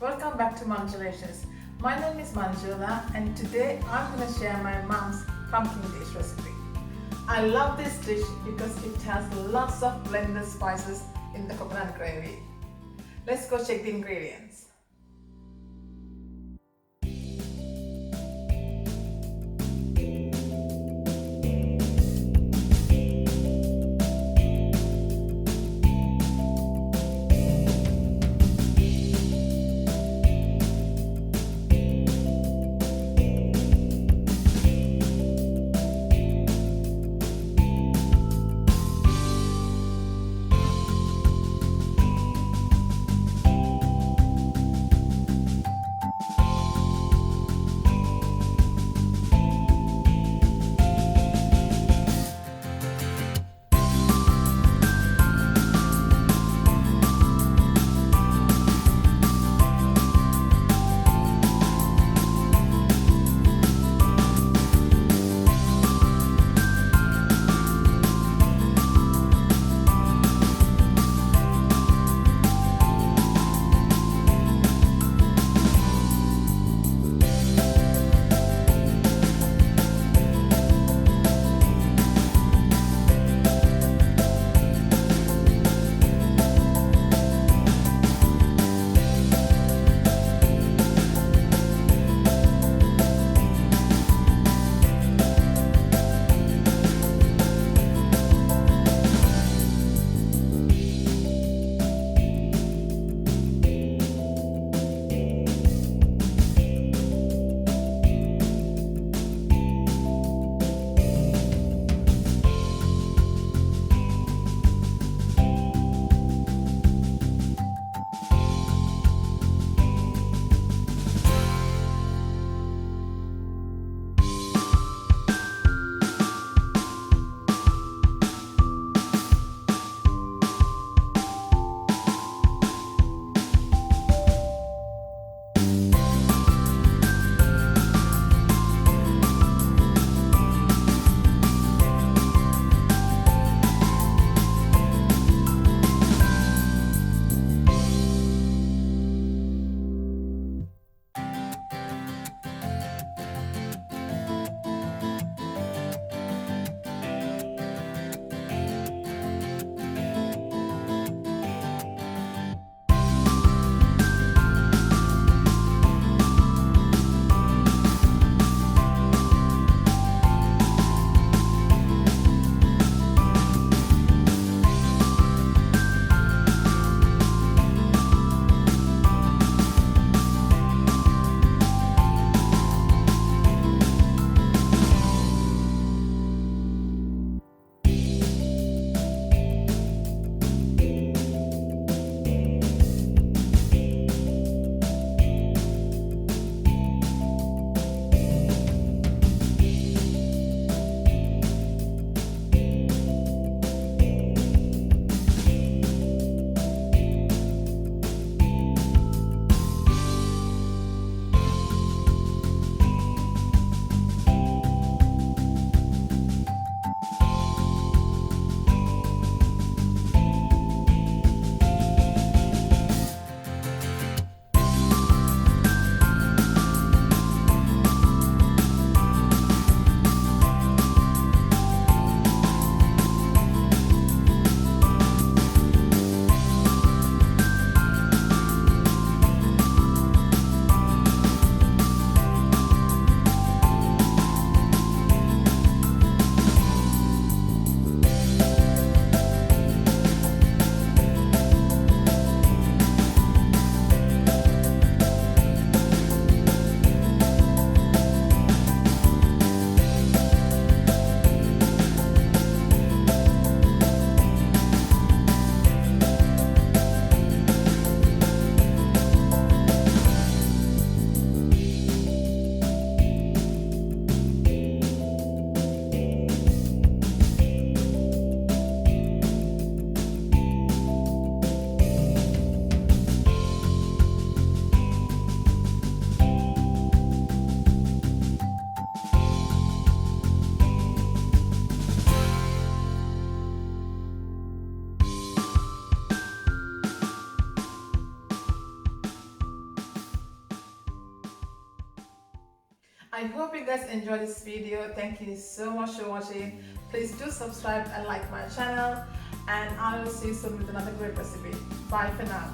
Welcome back to Manjulations. My name is Manjula and today I'm going to share my mom's pumpkin dish recipe. I love this dish because it has lots of blended spices in the coconut gravy. Let's go check the ingredients. I hope you guys enjoyed this video. Thank you so much for watching. Please do subscribe and like my channel, and I will see you soon with another great recipe. Bye for now.